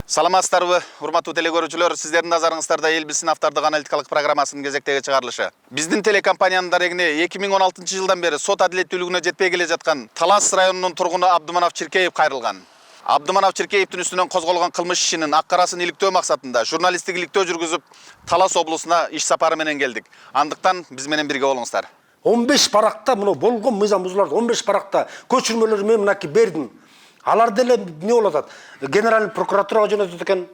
Саламатсыздарбы, урматтуу телекөрүүчүлөр, сиздердин назарыңыздарда эл билсин автордук аналитикалык программасынын кезектеги чыгарылышы. Биздин телекомпаниянын дарегине 2016 жылдан бери сот адилеттүүлүгүнө жетпей келе жаткан Талас районунун тургуну Абдыманап Чиркеев кайрылган. Абдыманап Чиркеевдин үстүнөн козголгон кылмыш ишинин ак-карасын иликтөө максатында журналисттик иликтөө жүргүзүп, Талас облусуна иш сапары менен келдик. Андыктан биз менен бирге болуңуздар. 15 паракта мына болгон мыйзам бузуларды 15 паракта көчүрмөлөрү мен мынакей бердим. Алар деле не болуп атат? Генеральный прокуратурага жөнөтөт экен.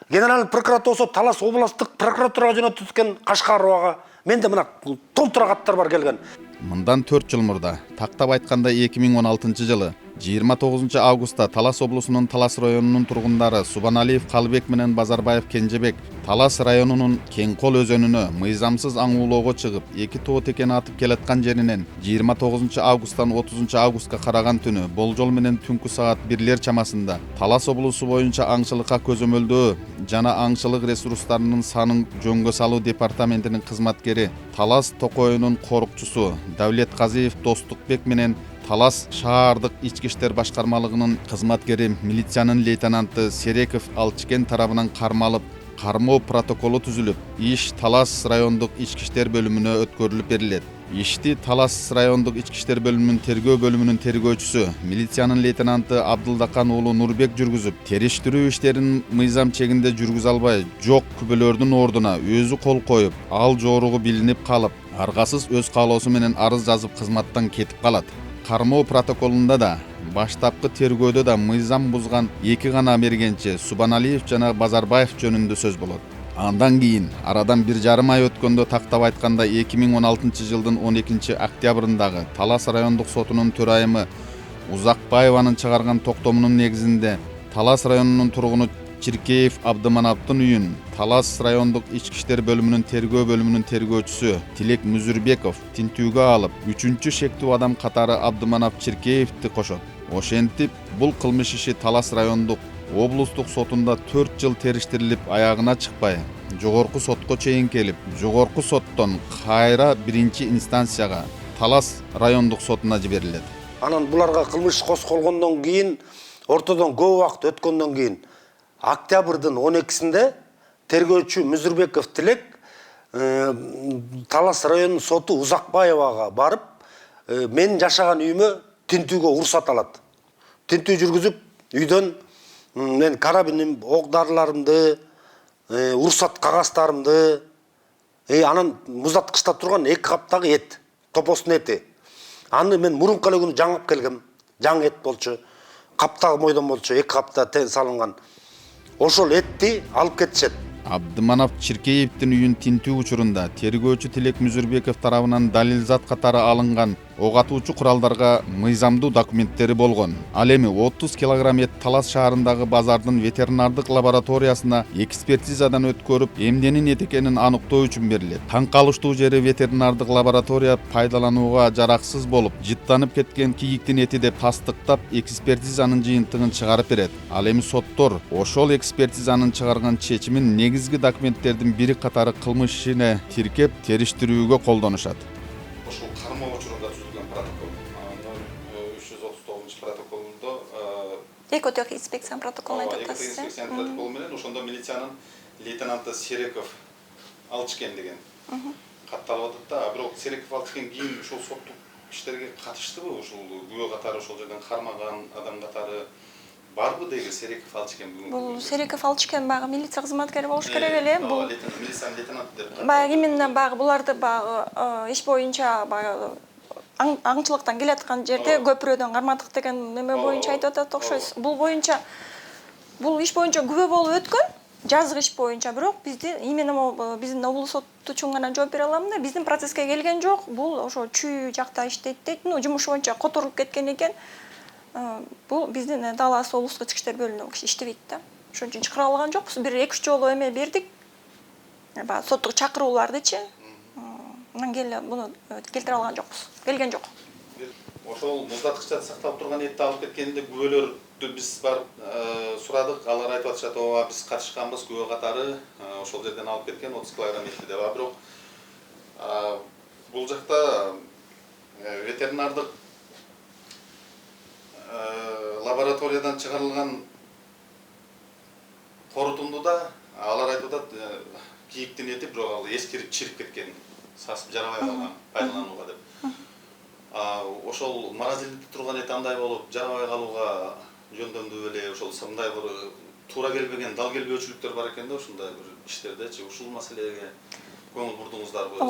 Генеральный прокуратура болсо Талас областтык прокуратурага жөнөтөт экен, Кашкар абага. Менде мына толтура каттар бар келген. Мындан 4 жыл мурда, тактап айтканда 2016 жылы 29 августта Талас облусунун Талас районунун тургундары Субаналиев Калыбек менен Базарбаев Кенжебек Талас районунун Кеңкол өзөнүнө мыйзамсыз аңуулоого чыгып, 2 тоо текен атып келаткан жеринен 29 августтан 30 августка караган түнү болжол менен түнкү саат 1-лер чамасында Талас облусу боюнча аңчылыкка көзөмөлдөө жана аңчылык ресурстарынын санын жөнгө салуу департаментинин кызматкери Талас Токоюнун корукчусу Давлет Казиев Достукбек менен Талас шаардык ички иштер башкармалыгынын кызматкери милициянын лейтенанты Сереков Алчкен тарабынан кармалып, кармоо протоколу түзүлүп, иш Талас райондук ички иштер бөлүмүнө өткөрүлүп берилет. Ишти Талас райондук ички иштер бөлүмүнүн тергөө бөлүмүнүн тергөөчүсү, милициянын лейтенанты Абдылдакан уулу Нурбек жүргүзүп, териштирүү иштерин мыйзам чегинде жүргүзө албай, жок күбөлөрдүн ордуна өзү кол коюп, ал жоругу билинип калып, аргасыз өз каалоосу менен арыз жазып кызматтан кетип калат. Кармоо протоколунда да, баштапкы тергөөдө да мыйзам бузган 2 гана мергенчи Субаналиев жана Базарбаев жөнүндө сөз болот. Андан кийин арадан 1,5 ай өткөндө тактап айтканда 2016 жылдын 12 октябрындагы Талас райондук сотунун төрайымы Узакбаеванын чыгарган токтомунун негизинде Талас районунун тургуну Чиркеев Абдыманаптын үйүн Талас райондук ички иштер бөлүмүнүн тергөө бөлүмүнүн тергөөчүсү Тилек Мүзүрбеков тинтүүгө алып, 3-чү шектүү адам катары Абдыманап Чиркеевди кошот. Ошентип, бул кылмыш иши Талас райондук облустук сотунда 4 жыл териштирилип, аягына чыкпай, жогорку сотко чейин келип, жогорку соттон кайра 1-инстанцияга Талас райондук сотуна жиберилет. Анан буларга кылмыш козголгондон кийин, ортодон көп убакыт өткөндөн кийин октябрдын 12-синде тергөөчү Мүзүрбеков Тилек Талас районунун соту Узакбаевага барып, мен жашаган үйүмө тинтүүгө уруксат алат. Тинтүү жүргүзүп, үйдөн мен карабиним, ок дарыларымды, уруксат кагаздарымды, анан муздаткычта турган 2 каптагы эт, топостун эти. Аны мен мурунку эле күнү жаңып келгем. Жаң эт болчу. Каптагы мойдон болчу, 2 капта салынган. Ошол этти алып кетишет. Абдыманап Чиркеевдин үйүн тинтүү учурунда тергөөчү Тилек Мүзүрбеков тарабынан далилзат катары алынган ок атуучу куралдарга мыйзамдуу документтери болгон. Ал эми 30 килограмм эт Талас шаарындагы базардын ветеринардык лабораториясына экспертизадан өткөрүп, эмненин эт экенин аныктоо үчүн берилет. Таң калыштуу жери ветеринардык лаборатория пайдаланууга жараксыз болуп, жыттанып кеткен кийиктин эти деп тастыктап, экспертизанын жыйынтыгын чыгарып берет. Ал эми соттор ошол экспертизанын чыгарган чечимин негизги документтердин бири катары кылмыш ишине тиркеп, териштирүүгө колдонушат. Ошол кармоо учурунда түзүлгөн протокол 339 протоколунда экотех инспекциянын протоколун айтып атасыз. Инспекциянын протоколу менен ошондо милициянын лейтенанты Сереков Алчкен деген катталып атат да. Бирок Сереков Алчкен кийин ошол соттук иштерге катыштыбы? Ошол күбө катары ошол жерден кармаган адам катары барбы деги Сереков Алчкен бүгүн? Бул Сереков Алчкен багы милиция кызматкери болуш керек эле. Бул милициянын лейтенанты деп. Баягы именно багы буларды багы иш боюнча багы аңчылыктан келаткан жерде көпүрөдөн кармадык деген неме боюнча айтып атат окшойсуз. Бул боюнча бул иш боюнча күбө болуп өткөн. Жазгы иш боюнча, бирок бизди именно биздин облус соту үчүн гана жооп бере алам да. Биздин процесске келген жок. Бул ошо чүй жакта иштейт дейт. Жумуш боюнча которуп кеткен экен. Бул биздин Талас облустук ички иштер бөлүмүндө иштебейт да. Ошон үчүн чакыра алган жокпуз. Бир 2-3 жолу эме бердик. Баягы соттук чакыруулардычы. Анан буну келтире алган жокпуз. Келген жок. Ошол муздаткычта сакталып турган этти алып кеткенде күбөлөрдү биз барып сурадык. Алар айтып атышат, ооба биз катышканбыз, күбө катары ошол жерден алып кеткен 30 килограмм этти деп. Бирок бул жакта ветеринардык лабораториядан чыгарылган корутундуда алар айтып атат, кийиктин эти бирок ал эскирип чирип кеткен, сасып жарабай калган, пайдаланууга деп. Ошол морозильникте турган эти андай болуп жарабай калууга жөндөмдүү беле, ошол мындай бир туура келбеген, дал келбөөчүлүктөр бар экен да ушундай бир иштердечи. Ушул маселеге көңүл бурдуңуздарбы?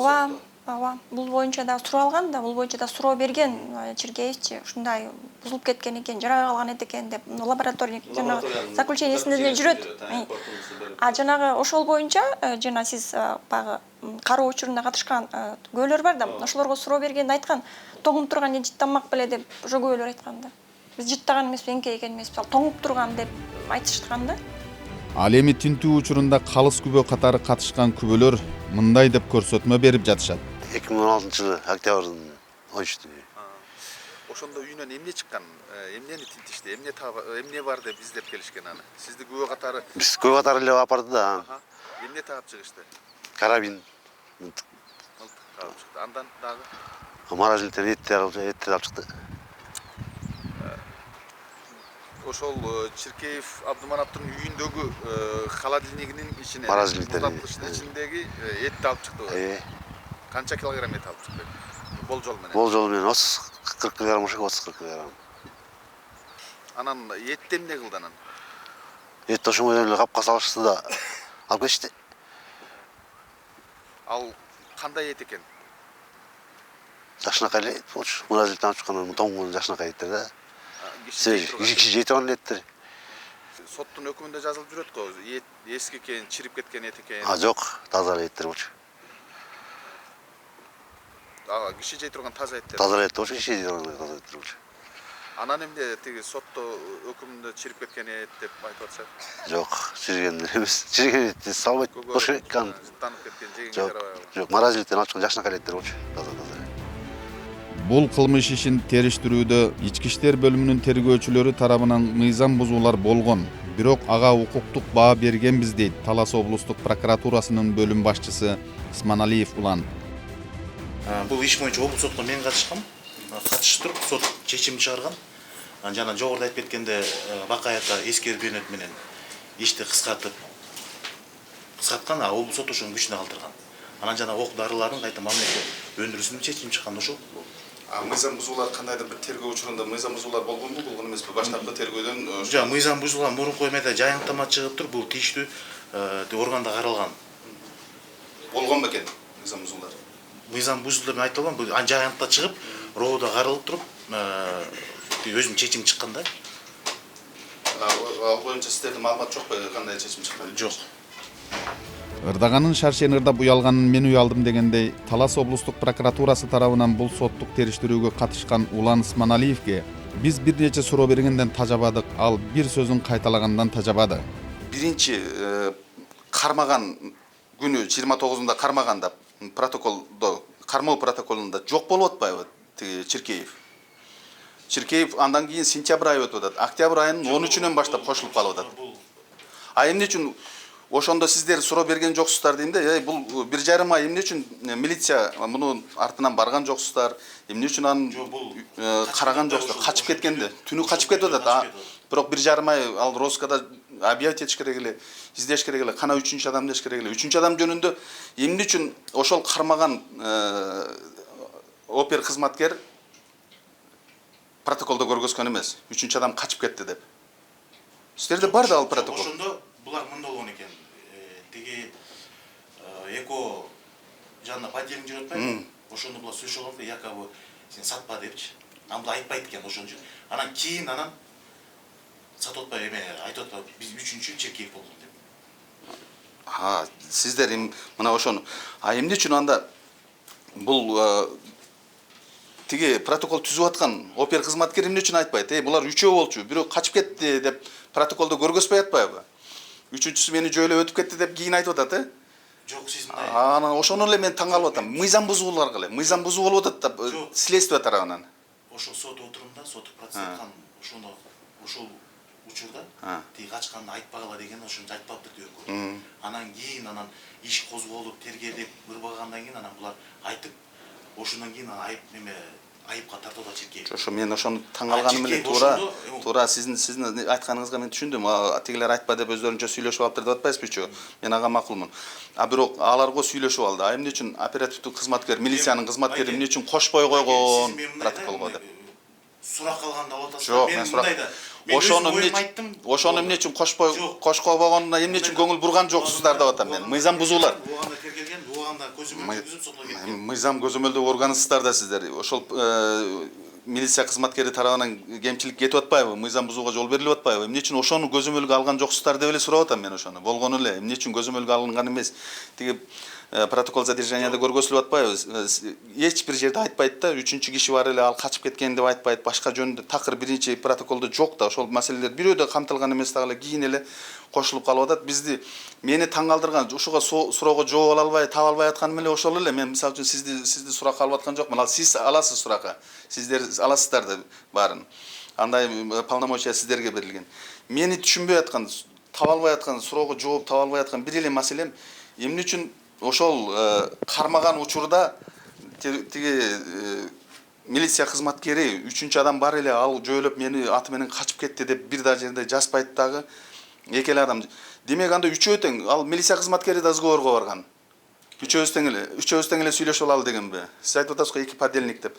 Ооба, бул боюнча да суралган да, бул боюнча да суроо берген Чиркеевич, ушундай бузулуп кеткен экен, жарабай калган экен деп, лабораторный жанагы заключениесинде деле жүрөт. Жанагы ошол боюнча жана сиз баягы кароо учурунда катышкан күбөлөр бар да, ошолорго суроо бергенде айткан, тоңуп турган жыт тамак беле деп ошо күбөлөр айткан да. Биз жыттаган эмеспиз, эңкейген эмеспиз, тоңуп турган деп айтышкан да. Ал эми тинтүү учурунда калыс күбө катары катышкан күбөлөр мындай деп көрсөтмө берип жатышат. 2016-жылы октябрдын 13-түнү. Ошондо үйүнөн эмне чыккан? Эмнени тинтишти? Эмне бар деп издеп келишкен аны? Сизди күбө катары Биз күбө катары эле апарды да. эмне таап чыгышты? Карабин. Мылтык таап чыкты. Андан дагы Морозильниктен эт алып чыкты. ошол Чиркеев Абдуманаптын үйүндөгү холодильнигинин ичине, Морозильниктен ичиндеги этти алып чыкты. Канча килограмм эт алып чыкты? Болжол менен. Болжол менен 40 килограмм, 30-40 килограмм. Анан этти эмне кылды анан? Эт ошондой эле капка салышты да алып кетишти. Ал кандай эт экен? Жакшынакай эле болчу. Морозильниктен алып чыккан тоңгун жакшынакай эттер да. Киши жей турган эттер. Соттун өкүмүндө жазылып жүрөт го, эски экен, чирип кеткен эт экен. Жок, таза эле эттер болчу. Киши жей турган таза эттер. Таза эт болчу, киши жей турган таза эттер болчу. Анан эмне тиги сотто өкүмүндө чирип кеткен эт деп айтып атышат? Жок, чириген эмес. Чириген этти салбайт болушу керек. Танып кеткен, жегенге жарабай калган. Жок, морозильниктен алып чыккан жакшынакай эттер болчу. Таза. Бул кылмыш ишин териштирүүдө Ички иштер бөлүмүнүн тергөөчүлөрү тарабынан мыйзам бузуулар болгон, бирок ага укуктук баа бергенбиз дейт Талас облустук прокуратурасынын бөлүм башчысы Исманалиев Улан. Бул иш боюнча облус сотко мен катышкам. Катышып туруп сот чечим чыгарган. Жана жогоруда айтып кеткенде Бакаевга эскербенет менен ишти кыскаткан, облус сот ошонун күчүнө калтырган. Анан жана ок дарыларын кайта мамлекет өндүрүүсүнүн чечими чыккан ошол. Мыйзам бузуулар кандайдыр бир тергөө учурунда мыйзам бузуулар болгонбу, болгон эмеспи? Баштапкы тергөөдөн Жок, мыйзам бузулган мурунку эмеде жайынтама чыгып туруп, бул тийиштүү органда каралган. болгон бекен мыйзам бузуулар? Мыйзам бузулду деп айта албайм. Бул жайынтта чыгып, роодо каралып туруп, өзүнүн чечими чыккан да. Ал боюнча сиздерде маалымат жокпу, кандай чечим чыккан? Жок. Ырдаганын шаршен ырдап уялганын мен уялдым дегендей, Талас облустук прокуратурасы тарабынан бул соттук териштирүүгө катышкан Улан Исманалиевге биз бир нече суроо бергенден тажабадык, ал бир сөзүн кайталагандан тажабады. Биринчи кармаган күнү 29-нда кармаганда протоколдо, кармоо протоколунда жок болуп атпайбы тиги Чиркеев андан кийин сентябрь айы өтүп атат. Октябрь айынын 13-үнөн баштап кошулуп калып атат. Эмне үчүн ошондо сиздер суроо берген жоксуздар дейм да, бул 1,5 ай эмне үчүн милиция мунун артынан барган жоксуздар, эмне үчүн аны караган жоксуздар, качып кеткенде, түнү качып кетип атат. Бирок 1,5 ай ал Роскада объявить этиш керек эле, издеш керек эле, кана 3-чү адам деш керек эле. 3-чү адам жөнүндө эмне үчүн ошол кармаган опер кызматкер протоколдо көргөзгөн эмес, 3-чү адам качып кетти деп. Сиздерде бар да ал протокол. Ошондо булар мындай болгон экен. Тиги эко жанына подельник жүрөт атпайбы? Ошондо булар сүйлөшүп алып, якобы сен сатпа депчи. Аны айтпайт экен ошон үчүн. Анан кийин сатып атпай эме айтып атпайбы, биз 3-чү Чиркеев болгон деп. Сиздер мына ошону. Эмне үчүн анда бул тиги протокол түзүп аткан опер кызматкер эмне үчүн айтпайт? Булар 3-өө болчу, бирөө качып кетти деп протоколдо көргөзбөй атпайбы? 3-чүсү мени жөөлөп өтүп кетти деп кийин айтып атат, Жок, сиз мындай. Анан ошону эле мен таң калып атам. Мыйзам бузуулар кылы. Мыйзам бузуу болуп атат да следствие тарабынан. Ошол сот отурумда, соттук процесс аткан ошол учурда тиги качканды айтпагыла деген ошончо айтпаптыр деп көрдүм. Анан кийин иш козголуп, тергелип, ырбагандан кийин булар айтып, ошондон кийин айыпқа тартууда Чиркеев. Ошо мен ошону таң калганым эле туура сиздин айтканыңызга мен түшүндүм. Тигилер айтпа деп өздөрүнчө сүйлөшүп алыптыр деп атпайсызбычы? Мен ага макулмун. Бирок алар го сүйлөшүп алды. Эмне үчүн оперативдик кызматкер, милициянын кызматкери эмне үчүн кошпой койгон протоколго деп? Сурак калганда болот атасыз. Жок, Мен мен сурак. мындайда. Ошону эмне үчүн кошкобогонуна эмне үчүн көңүл бурган жоксуздар деп атам мен. Мыйзам бузуулар. Буганда тергелген, буганда көзөмөл жүргүзүп сотко кеткен. Мыйзам көзөмөлдөө органысыздар да сиздер. Ошол милиция кызматкери тарабынан кемчилик кетип атпайбы? Мыйзам бузууга жол берилип атпайбы? Эмне үчүн ошону көзөмөлгө алган жоксуздар деп эле сурап атам мен ошону. Болгону эле эмне үчүн көзөмөлгө алынган эмес? Тиги протокол задержанияда көргөзүлүп атпайбы? Эч бир жерде айтпайт да, үчүнчү киши бар эле, ал качып кеткен деп айтпайт. Башка жөнүндө такыр биринчи протоколдо жок да. Ошол маселелер бирөөдө камтылган эмес дагы эле кийин эле кошулуп калып атат. Мени таң калтырган ушуга суроого жооп ала албай, таба албай атканым эле ошол эле. Мен мисалы үчүн сизди суракка алып аткан жокмун. Ал сиз аласыз суракка. Сиздер аласыздар да баарын. Андай полномочия сиздерге берилген. Мени түшүнбөй аткан, таба албай аткан, суроого жооп таба албай аткан бир эле маселем эмне үчүн ошол кармаган учурда тиги милиция кызматкери 3-чү адам бар эле, ал жөөлөп мени аты менен качып кетти деп бир да жерде жазбайт дагы. Эки эле адам. Демек анда үчөө тең, ал милиция кызматкери да сговорго барган. Үчөөбүз тең эле сүйлөшүп алалы дегенби? Сиз айтып атасыз го эки подельник деп.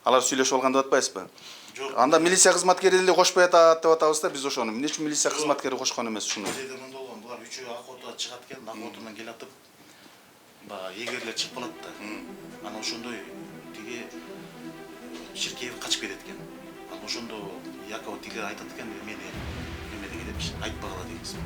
Алар сүйлөшүп алган деп атпайсызбы? Жок. Анда милиция кызматкери деле кошпой атат деп атабыз да биз ошону. Эмне үчүн милиция кызматкери кошкон эмес ушуну? Бизде мындай болгон, булар үчөө охотага чыгат экен, охотадан келатып баягы эгерлер чыгып калат да. Анан ошондой тиги Чиркеев качып кетет экен. Анан ошондо якобы тигилер айтат экен, мени эмедеге депчи, айтпагыла дейбиз.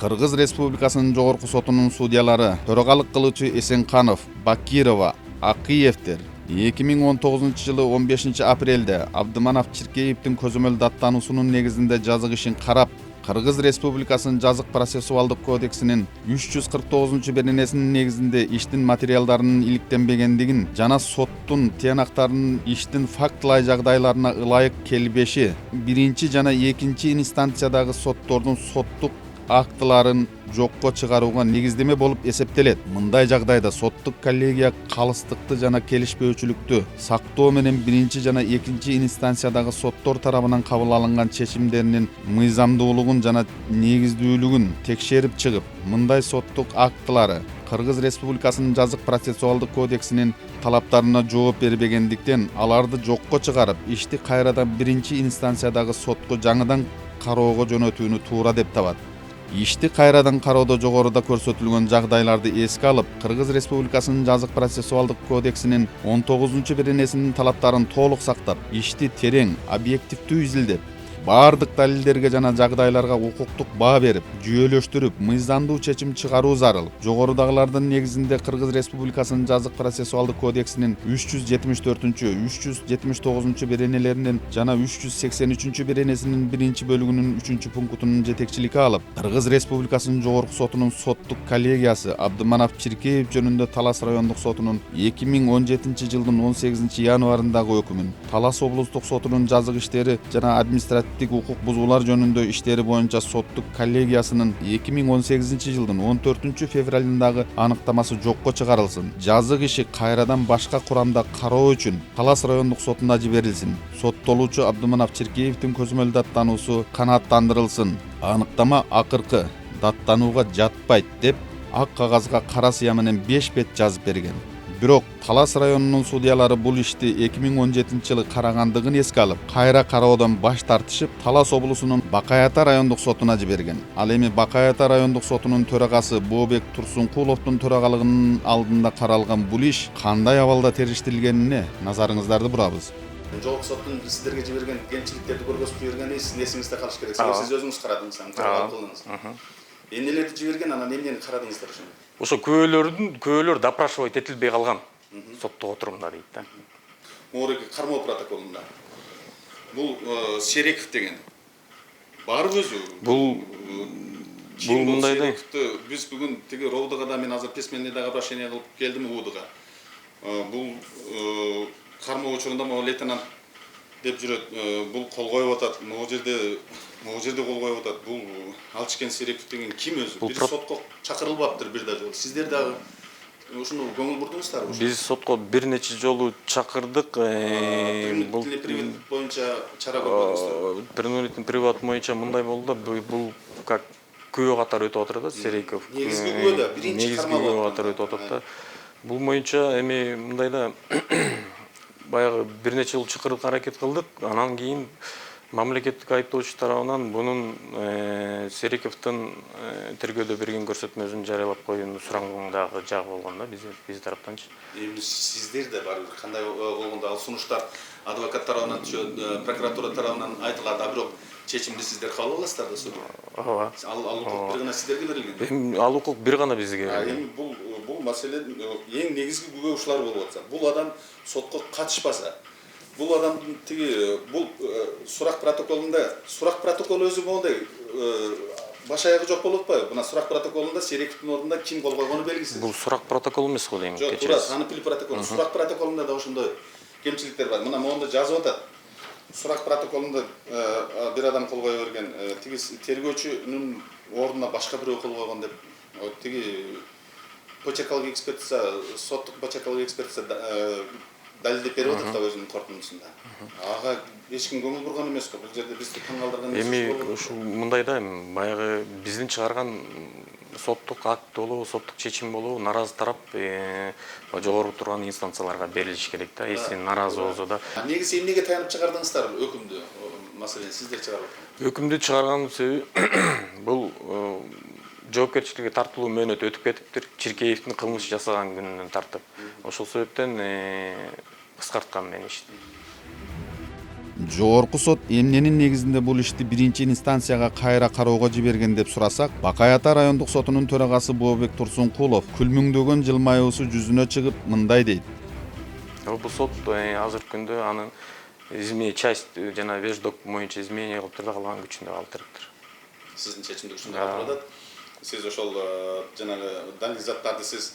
Кыргыз Республикасынын жогорку сотунун судьялары төрагалык кылуучу Эсенканов, Бакирова, Акиевдер 2019-жылы 15 апрелде Абдыманов Чиркеевдин көзөмөл даттануусунун негизинде жазык ишин карап, Кыргыз Республикасынын жазык процессуалдык кодексинин 349-беренесинин негизинде иштин материалдарынын иликтенбегендигин жана соттун тыянактарынын иштин фактылай жагдайларына ылайык келбеши, биринчи жана экинчи инстанциядагы соттордун соттук актыларын жокко чыгарууга негиздеме болуп эсептелет. Мындай жагдайда соттук коллегия калыстыкты жана келишпөөчүлүктү сактоо менен биринчи жана экинчи инстанциядагы соттор тарабынан кабыл алынган чечимдеринин мыйзамдуулугун жана негиздүүлүгүн текшерип чыгып, мындай соттук актылары Кыргыз Республикасынын жазык процессуалдык кодексинин талаптарына жооп бербегендиктен аларды жокко чыгарып, ишти кайрадан биринчи инстанциядагы сотко жаңыдан кароого жөнөтүүнү туура деп табат. Ишти кайрадан кароодо жогоруда көрсөтүлгөн жагдайларды эске алып, Кыргыз Республикасынын жазык процессуалдык кодексинин 19-беренесинин талаптарын толук сактап, ишти терең, объективдүү изилдеп, баардык далилдерге жана жагдайларга укуктук баа берип, жүйөлөштүрүп, мыйзамдуу чечим чыгаруу зарыл. Жогорудагылардын негизинде Кыргыз Республикасынын жазык процессуалдык кодексинин 374-чү, 379-чу беренелеринин жана 383-чү беренесинин 1-бөлүгүнүн 3-чү пунктунун жетекчилиги алып, Кыргыз Республикасынын жогорку сотунун соттук коллегиясы Абдыманов Чиркеев жөнүндө Талас райондук сотунун 2017-жылдын 18-январындагы өкүмүн, Талас облустук сотунун жазык иштери жана административдик укук бузуулар жөнүндө иштери боюнча соттук коллегиясынын 2018-жылдын 14-февралындагы аныктамасы жокко чыгарылсын. Жазык иши кайрадан башка курамда кароо үчүн Талас райондук сотуна жиберилсин. Соттолуучу Абдыманов Чиркеевдин көзөмөл даттануусу канааттандырылсын. Аныктама акыркы даттанууга жатпайт деп ак кагазга кара сыя менен 5 бет жазып берген. Бирок Талас районунун судьялары бул ишти 2017-жылы карагандыгын эске алып, кайра кароодон баш тартышып, Талас облусунун Бакай Ата райондук сотуна жиберген. Ал эми Бакай Ата райондук сотунун төрагасы Бообек Турсункуловдун төрагалыгынын алдында каралган бул иш кандай абалда териштирилгенине назарыңыздарды бурабыз. Жогорку соттун сиздерге жиберген кемчиликтерди көргөзүп жибергени сиздин эсиңизде калыш керек. Сиз өзүңүз карадыңыз, төрагал кылдыңыз. Эмнелерди жиберген, анан эмнени карадыңыздар ошондо? Ошо күбөлөр допрашивать этилбей калган соттук отурумда дейт да. Могуреки кармоо протоколунда. Бул Сереков деген. Барбы өзү? Бул мындай да. Биз бүгүн тиги РОВДга да мен азыр письменный обращение кылып келдим УВДга. Бул кармоо учурунда могу лейтенант деп жүрөт. Бул кол коюп атат. Могу жерде кол коюп атат. Бул Алчкен Сереков деген ким өзү? Бир сотко чакырылбаптыр бир да жолу. Сиздер дагы ушуну көңүл бурдуңуздар? Биз сотко бир нече жолу чакырдык. Бул Привет боюнча чара көрбөдүңүздөр? принудительный приват боюнча мындай болду да, бул как күбө катары өтүп атат да, Сериков. Негизги күбө да, биринчи негизги карма күбө болот. катары өтүп атат да. Бул боюнча эми мындай да, баягы бир нече жыл чакырууга аракет кылдык. Анан кийин мамлекеттик айыптоочу тарабынан бунун Сериковдун тергөөдө берген көрсөтмөсүн жарыялап коюуну сурагандагы жагы болгон да, биз тараптанчы. Эми сиздер да барбыр кандай болгондо ал сунуштар адвокат тарабынан, прокуратура тарабынан айтылат, а бирок чечимди сиздер кабыл аласыздар да судда. Ооба. Ал укук бир гана сиздерге берилген. Эми ал укук бир гана бизге. Эми бул маселе эң негизги күбө ушулар болуп атса. Бул адам сотко катышпаса, бул адамдын бул сурак протокол өзү моундай баш аягы жок болуп атпайбы? Мына сурак протоколунда Сериковдун ордунда ким кол койгону белгисиз. Бул сурак протокол эмес го дейм. Жок, туура, таанып протокол. Сурак протоколунда да ошондой кемчиликтер бар. Мына моунда жазып атат. Сурак протоколунда бир адам кол кое берген, тергөөчүнүн ордуна башка бирөө кол койгон деп, почеркалык экспертиза, соттук почеркалык экспертиза далилдеп берип атат да өзүнүн корутундусунда. Ага эч ким көңүл бурган эмес го. Бул жерде бизди таң калтырган Эми ушул мындай да, баягы биздин чыгарган соттук акт болобу, соттук чечим болобу, наразы тарап жогору турган инстанцияларга берилиш керек да. Если наразы болсо да. Негизи эмнеге таянып чыгардыңыздар өкүмдү? Маселен, сиздер чыгарып аткан. Өкүмдү чыгарган себеби бул жоопкерчиликке тартылуу мөөнөтү өтүп кетиптир. Чиркеевдин кылмыш жасаган күнүнөн тартып. Ошол себептен кыскарткан мен ишти. Жогорку сот эмненин негизинде бул ишти биринчи инстанцияга кайра кароого жиберген деп сурасак, Бакай Ата райондук сотунун төрагасы Бообек Турсункулов күлмүңдөгөн жылмаюусу жүзүнө чыгып мындай дейт. Бул сот азыркы күндө анын часть жана веждок боюнча изменение кылып турда калган күчүндө калтырыптыр. Сиздин чечимди ушундай калтырып атат. Сиз ошол жанагы далил заттарды сиз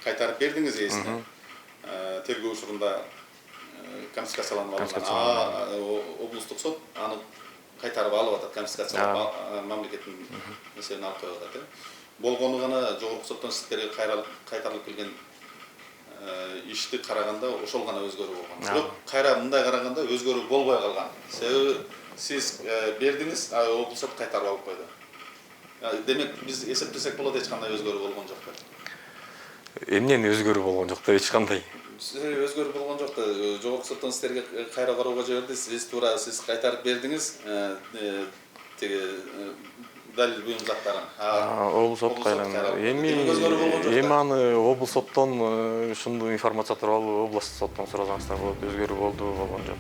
кайтарып бердиңиз ээсине. Тергөө учурунда конфискацияланып алынган. Облустук сот аны кайтарып алып атат, конфискациялап мамлекеттин эсебине алып коюп атат. Болгону гана жогорку соттон сиздерге кайтарылып келген ишти караганда ошол гана өзгөрүү болгон. Бирок кайра мындай караганда өзгөрүү болбой калган. Себеби сиз бердиңиз, облус сот кайтарып алып койду. Демек биз эсептесек болот, эч кандай өзгөрүү болгон жок да. Эмнени өзгөрүү болгон жок да, эч кандай. Өзгөрүү болгон жок да. Жогорку соттон сиздерге кайра кароого жиберди, сиз кайтарып бердиңиз. Далил буюм заттарын. Облус сот кайра. Эми аны облус соттон ушундай информация тууралуу областык соттон сурасаңыздар болот. Өзгөрүү болду, болгон жок.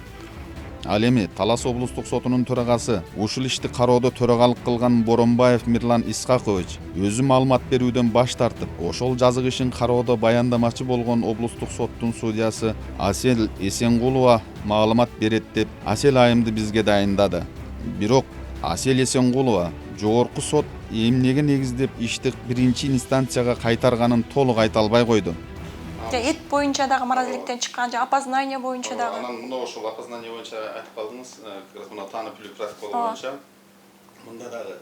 Ал эми Талас облустук сотунун төрагасы ушул ишти кароодо төрагалык кылган Боронбаев Мирлан Исхакович өзү маалымат берүүдөн баш тартып, ошол жазык ишин кароодо баяндамачы болгон облустук соттун судьясы Асел Эсенгулова маалымат берет деп Асел айымды бизге дайындады. Бирок Асел Эсенгулова жогорку сот эмнеге негиздеп ишти биринчи инстанцияга кайтарганын толук айта албай койду. Эт боюнча дагы маразиликтен чыккан, опознание боюнча дагы. Анан мына ошол опознание боюнча айтып калдыңыз. Мына таанып билүү протоколу боюнча мында дагы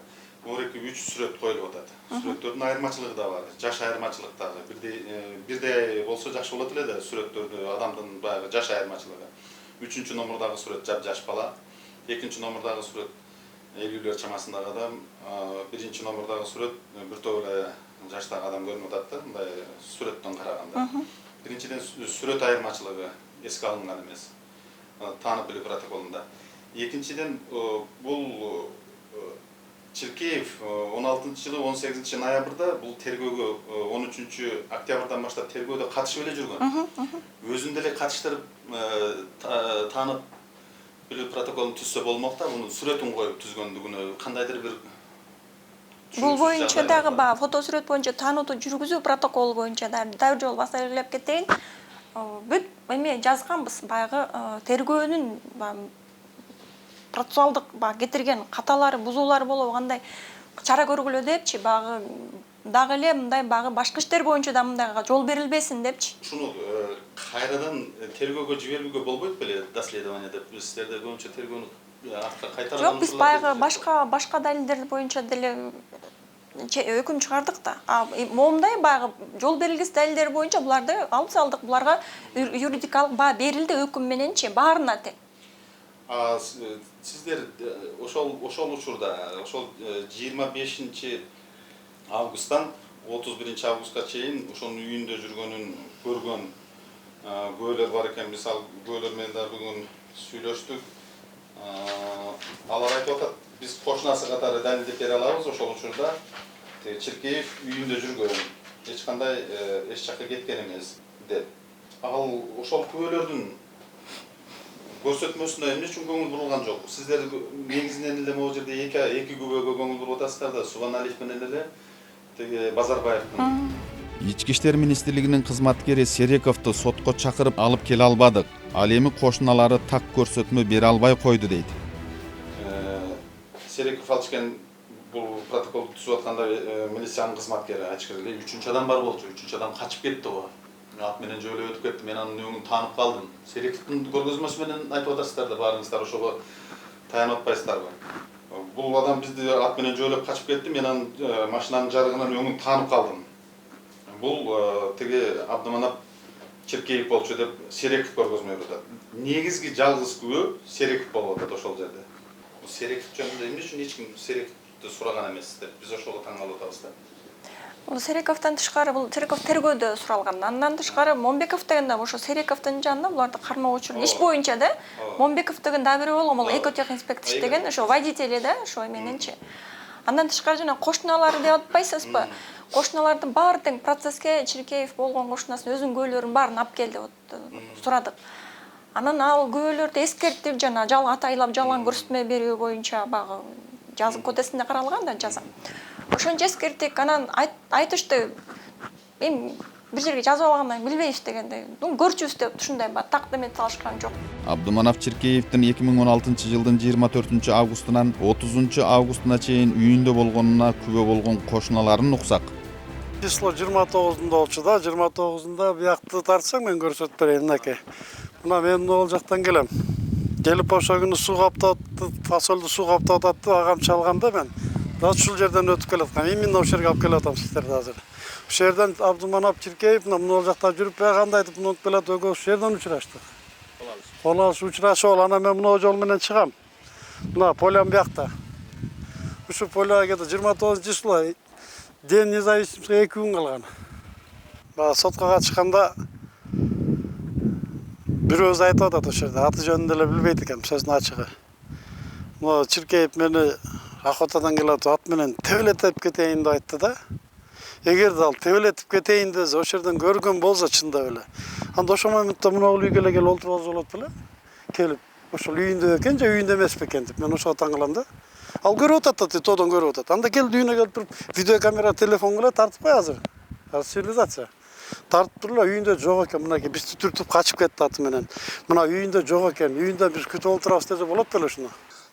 2-3 сүрөт коюлуп атат. Сүрөттөрдүн айырмачылыгы да бар, жаш айырмачылык дагы. Бирдей болсо жакшы болот эле да, сүрөттөрдү адамдын баягы жаш айырмачылыгы. 3-чү номурдагы сүрөт жап-жаш бала, 2-чү номурдагы сүрөт 50-лер чамасындагы адам, 1-чи номурдагы сүрөт бир топ эле жаштагы адам көрүнүп атат да, мындай сүрөттөн караганда. Биринчиден сүрөт айырмачылыгы эске алынган эмес. Таанып билүү протоколунда. Экинчиден бул Чиркеев 16-жылы 18 ноябрда бул тергөөгө 13 октябрдан баштап тергөөдө катышып эле жүргөн. Өзүн деле катыштырып таанып билүү протоколун түзсө болмок да, мунун сүрөтүн коюп түзгөндүгүнө кандайдыр бир Бул боюнча дагы фото сүрөт боюнча таанууту жүргүзүү протоколу боюнча дагы жол баса элеп кетейин. Бүт эме жазганбыз, баягы тергөөнүн процессуалдык кетирген каталары, бузуулары болобу, кандай чара көргүлө депчи, дагы эле мындай башкы иштер боюнча да мындайга жол берилбесин депчи. Ушуну кайрадан тергөөгө жиберүүгө болбойт беле, доследование деп сиздерде көбүнчө тергөөнү артка кайтарган. Жок, биз баягы башка далилдер боюнча деле өкүм чыгардык да. Момундай баягы жол берилгис далилдери боюнча буларды алып салдык. Буларга юридикалык баа берилди өкүм мененчи баарына тең. Сиздер ошол учурда ошол 25 августтан 31 августка чейин ошонун үйүндө жүргөнүн көргөн көөлөр бар экен. Мисалы көөлөр менен да бүгүн сүйлөштүк. Алар айтып атат, биз кошунасы катары далилдеп бере алабыз ошол учурда. Чиркеев үйүндө жүргөн, эч кандай эч жакка кеткен эмес деп. Ал ошол көөлөрдүн көрсөтмөсүнө эмне үчүн көңүл бурулган жок? Сиздер негизинен эле могу жерде эки күбөгө көңүл буруп атасыздар да, Субаналиев менен эле теги Базарбаевдин. Ички иштер министрлигинин кызматкери Сериковду сотко чакырып алып келе албадык. Ал эми кошуналары так көрсөтмө бере албай койду дейт. Сериков алчкен бул протоколду түзүп атканда милициянын кызматкери ачкыр эле 3-чү адам бар болчу. 3-чү адам качып кетти го. Ат менен жөөлөп өтүп кетти. Мен анын өңүн таанып калдым. Сериковдун көргөзмөсү менен айтып атасыздар да, баарыңыздар ошого таянып атпайсыздарбы? Бул адам бизди ат менен жөөлөп качып кетти. Мен анын машинанын жарыгынан өңүн таанып калдым. Бул теги Абдыманап Чиркеев болчу деп Сериков көргөзмө берип атат. Негизги жалгыз күбө Сериков болуп атат ошол жерде. Сериков жөнүндө эмне үчүн эч ким Сериковду сураган эмес деп биз ошого таң калып атабыз да. Бул Сериковдон тышкары бул Сериков тергөөдө суралган. Андан тышкары Момбеков деген да ошо Сериковдун жанында буларды кармоо учуру иш боюнча да Момбеков деген да бири болгон, бул экотехинспектор деген ошо водители да ошо мененчи. Андан тышкары жана кошуналары деп атпайсызбы? Кошуналардын баары тең процесске Чиркеев болгон кошунасын өзүнүн көөлөрүн баарын алып келди деп сурадык. Анан ал көөлөрдү эскертип жана атайлап жалаң көрсөтмө берүү боюнча багы жазым кодексинде каралган да жаза. Ошончо эскертик, анан айтышты, эми бир жерге жазып алгандан билбейбиз дегенде, көрчүбүз деп ушундай так демет салышкан жок. Абдыманап Чиркеевдин 2016 жылдын 24 августунан 30 августуна чейин үйүндө болгонуна күбө болгон кошуналарын уксак. Число 29-да болчу да, 29-да биякты тартсаң мен көрсөтүп берейин мынакей. Мына мен могул жактан келем. Келип ошол күнү суу каптап атты, фасолду суу каптап атты, агам чалганда мен ушул жерден өтүп келаткам. Именно ошол жерге алып келатам сиздерди азыр. Ошол жерден Абдыманап Чиркеев могул жакта жүрүп кандай айтып мынтип келат, экөө ошол жерден учураштык. Кол алыш учурашып ал, анан мен мына жол менен чыгам. Мына полям биякта. Ушу поляга кетип 29 число День независимости 2 күн калган. Сотко катышканда бирөөбүз айтып атат ошол жерде, аты жөнүн деле билбейт экен, сөздүн ачыгы. Мына Чиркеев мени охотадан келип ат менен тебелетип кетейин деп айтты да. Эгерде ал тебелетип кетейин десе, ошол жерден көргөн болсо чындап эле. Анда ошол моментте мына үйгө эле келип олтуруп алса болот беле? Келип, ошол үйүндө экен же үйүндө эмес бекен деп мен ошого таң калам да. Ал көрүп атат да, тодон көрүп атат. Анда келди үйүнө келип туруп, видеокамера, телефон менен тартпай азыр. Цивилизация. Тартып турула үйүндө жок экен, мынакей бизди түртүп качып кетти аты менен. Мына үйүндө жок экен, үйүндө биз күтүп олтурабыз десе болот беле ушуну?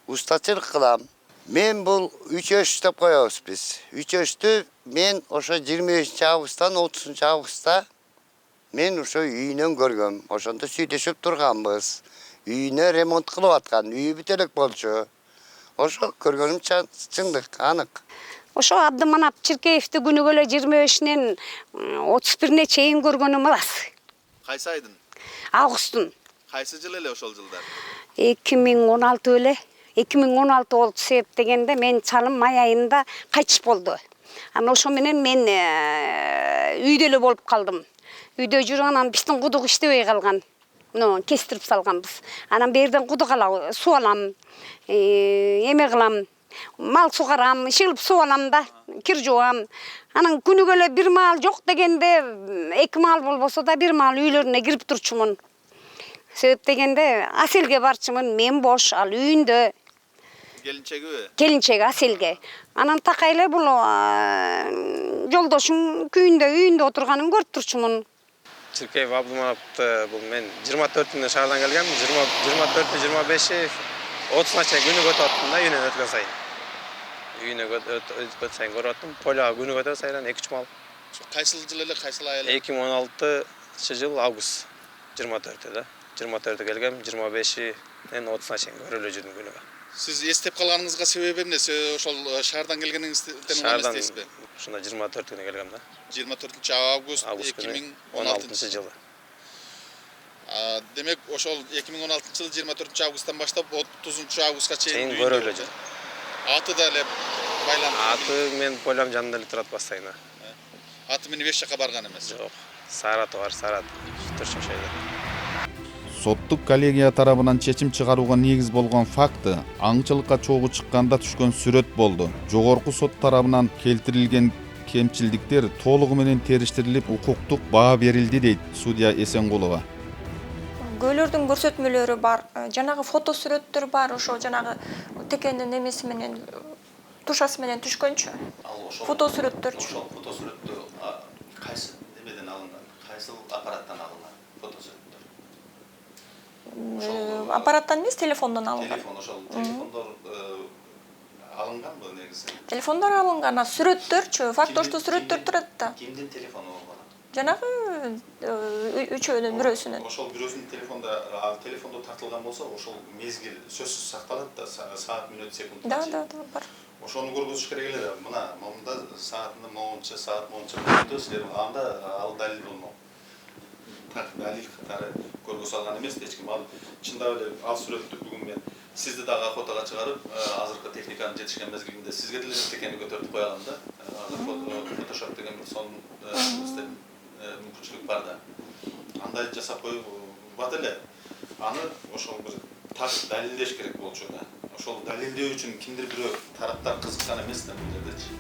Устачылык кылам. Мен бул 3 деп коебуз биз. 3 мен ошо 25 августтан 30 августта мен ошо үйүнөн көргөм. Ошондо сүйлөшүп турганбыз. Үйүнө ремонт кылып аткан, үйү бүт элек болчу. Ошо көргөнүм чындык, анык. Ошо Абдыманап Чиркеевди күнүгө эле 25-нен 31-не чейин көргөнүм ырас. Кайсы айдын? Августтун. Кайсы жыл эле ошол жылдар? 2016 эле. 2016 болду, себеп дегенде мен чалым май айында кайтыш болду. Анан ошо менен мен үйдө эле болуп калдым. Үйдө жүрүп анан биздин кудук иштебей калган. Мына кестирип салганбыз. Анан берден кудук алам, суу алам, эме кылам, мал сугарам, шылып суу алам да, кир жуам. Анан күнүгө эле бир маал жок дегенде 2 маал болбосо да бир маал үйлөрүнө кирип турчумун. Себеп дегенде Аселге барчумун, мен бош, ал үйүндө. Келинчеги? Келинчеги Аселге. Анан такай эле бул жолдошум үйүндө отурганын көрүп турчумун. Чиркеев Абдымановду бул мен 24-нде шаардан келгем, 24-25 30-на чейин күнүгө өтүп аттым да, үйүнөн өткөн сайын. Үйүнө өткөн сайын көрүп аттым. Поляга күнүгө өтө сайран 2-3 мал. Кайсыл жыл эле, кайсыл ай эле? 2016 август 24-да. 24-дө келгем, 25-ден 30-на чейин көрүп эле жүрдүм күнүгө. Сиз эстеп калганыңызга себеби эмне? Ошол шаардан келгениңизден улам эстейсизби? Ушунда 24 күнү келгем да. 24 август Август күнү 2016 жылы. Демек ошол 2016 жылы 24 августтан баштап 30 августка чейин көрөлү жок. Аты да эле байланып. Аты мен Полям жанында эле турат постоянно. Аты менен эч жака барган эмес. Жок. Сарат бар, Сарат. Турчушайда. Соттук коллегия тарабынан чечим чыгарууга негиз болгон факты аңчылыкка чогуу чыкканда түшкөн сүрөт болду. Жогорку сот тарабынан келтирилген кемчилдиктер толугу менен териштирилип, укуктук баа берилди дейт судья Эсенгулова. Көйлөрдүн көрсөтмөлөрү бар, жанагы фото сүрөттөр бар, ошо жанагы текенин эмеси менен тушасы менен түшкөнчү. Фото сүрөттөрчү. Ошол фото сүрөттү кайсы эмеден алынган? Кайсы аппараттан алынган фото сүрөттөр? Аппараттан эмес, телефондон алынган. Телефон ошол телефондор алынганбы негизи? Телефондор алынган, сүрөттөрчү, фактоштуу сүрөттөр турат да. Кимдин телефону болгон? Жанагы үчөөнүн бирөөсүнүн. Ошол бирөөсүнүн телефондо тартылган болсо, ошол мезгил сөзсүз сакталат да, саат, мүнөт, секунд. Да, бар. Ошону көргөзүш керек эле. Мында саатында моунча, саат моунча болду, силер анда ал далил болмок. Далил катары көргөзө алган эмес, эч ким ал чындап эле ал сүрөттү бүгүн мен сизди дагы охотага чыгарып, азыркы техниканын жетишкен мезгилинде сизге деле текени көтөрүп коелам да. Азыр фотошоп деген бир сонун мүмкүнчүлүк бар да. Андай жасап коюп эле. Аны ошол бир так далилдеш керек болчу да. Ошол далилдөө үчүн кимдир бирөө тараптар кызыккан эмес да бул жердечи.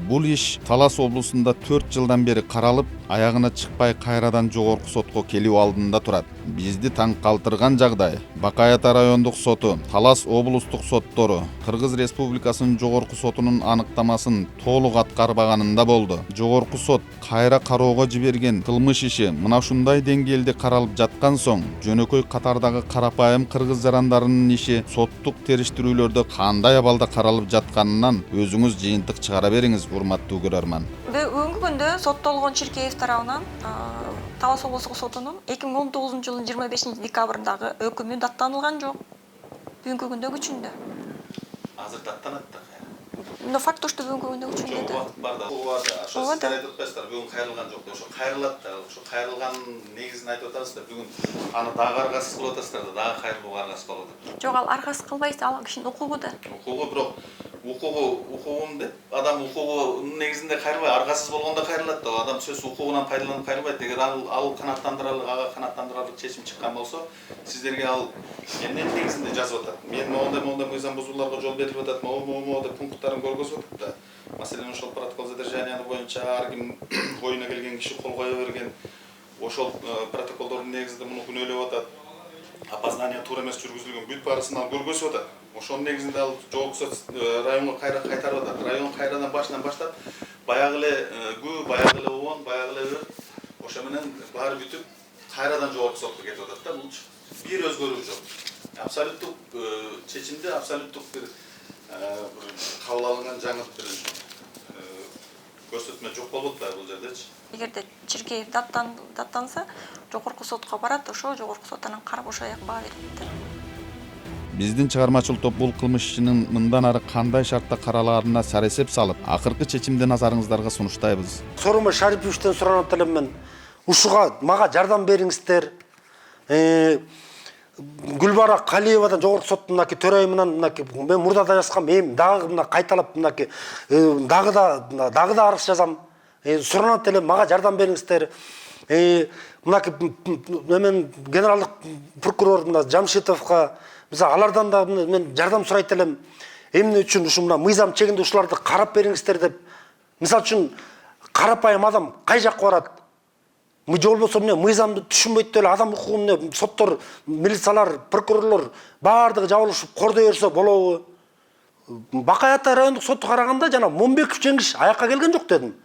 Бул иш Талас облусунда 4 жылдан бери каралып, аягына чыкпай кайрадан жогорку сотко келүү алдында турат. Бизди таң калтырган жагдай Бакай Ата райондук соту, Талас облустук соттору, Кыргыз Республикасынын жогорку сотунун аныктамасын толук аткарбаганында болду. Жогорку сот кайра кароого жиберген кылмыш иши мына ушундай деңгээлде каралып жаткан соң, жөнөкөй катардагы карапайым кыргыз жарандарынын иши соттук териштирүүлөрдө кандай абалда каралып жатканынан өзүңүз жыйынтык чыгара бериңиз, урматтуу көрөрман. Бүгүнкү күндө соттолгон Чиркеев тарабынан Талас облустук сотунун 2019 жылдын 25 декабрындагы өкүмү даттанылган жок. Бүгүнкү күндө күчүндө. Азыр даттанат да. Мына фактоштуу бүгүнкү күндө күчүндө. Жок убакыт бар да. Ошо сиз айтып атпайсыздар, бүгүн кайрылган жок деп. Ошо кайрылат да. Ошо кайрылганын негизин айтып атасыздар. Бүгүн аны дагы аргасыз кылып атасыздар да, дагы кайрылууга аргасыз болуп атат. Жок, ал аргасыз кылбайсыз, ал кишинин укугу да. Укугу бирок укугун деп адам укугунун негизинде кайрылбайт, аргасыз болгондо кайрылат да. Адам сөз укугунан пайдаланып кайрылбайт. Эгер ал канааттандырарлык, ага канааттандырарлык чечим чыккан болсо, сиздерге ал эмненин негизинде жазып атат. Мен моундай мыйзам бузууларга жол берилип атат, могу деп пункттарын көргөзүп атат да. Маселен, ошол протокол задержанияны боюнча ар ким оюна келген киши кол кое берген. Ошол протоколдордун негизинде муну күнөөлөп атат. Опознание туура эмес жүргүзүлгөн бүт баарысын ал көргөзүп атат. Ошонун негизинде ал жогорку сот районго кайра кайтарып атат. Район кайрадан башынан баштап баягы эле кү, баягы эле он, баягы эле өрт, ошо менен баары бүтүп кайрадан жогорку сотко кетип атат да. Бул бир өзгөрүү жок. Абсолюттук чечимде абсолюттук бир кабыл алынган жаңы бир көрсөтмө жок болот да бул жердечи. Эгерде Чиркеев даттанса, жогорку сотко барат, ошо жогорку сот анан карап ошо аяк баа берет. Биздин чыгармачыл топ бул кылмыш ишинин мындан ары кандай шартта каралаарына саресеп салып, акыркы чечимди назарыңыздарга сунуштайбыз. Сооронбай Шариповичтен суранат элем мен. Ушуга мага жардам бериңиздер. Гүлбара Калиевадан жогорку соттун мынакей төрайымынан мен мурда да жазгам, эми дагы мына кайталап мынакей дагы да арыз жазам. Суранат элем, мага жардам бериңиздер. Мынакей мен генералдык прокурор мына Жамшитовго алардан да мен жардам сурайт элем. Эмне үчүн ушу мына мыйзам чегинде ушуларды карап бериңиздер деп. Мисалы үчүн карапайым адам кай жакка барат? Же болбосо эмне мыйзамды түшүнбөйт эле адам укугун соттор, милициялар, прокурорлор баардыгы жабылышып кордой берсе болобу? Бакай Ата райондук соту караганда жана Момбеков жеңиш аякка келген жок дедим.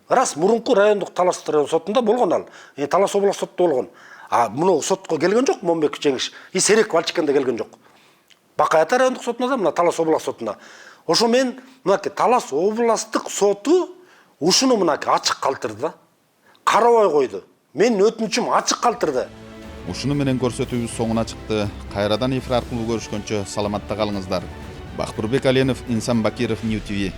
Рас, мурунку райондук Талас район сотунда болгон ал. Талас областык сотто болгон. Муну сотко келген жок Момбеков жеңиш. Серек Вальчикенде келген жок. Бакай Ата райондук сотунда да, мына Талас областык сотунда. Ошо мен мынакей Талас областык соту ушуну мынакей ачык калтырды да. Карабай койду. Менин өтүнүчүм ачык калтырды. Ушуну менен көрсөтүүбүз соңуна чыкты. Кайрадан эфир аркылуу көрүшкөнчө саламатта калыңыздар. Бактурбек Аленов, Инсан Бакиров, Нью ТВ.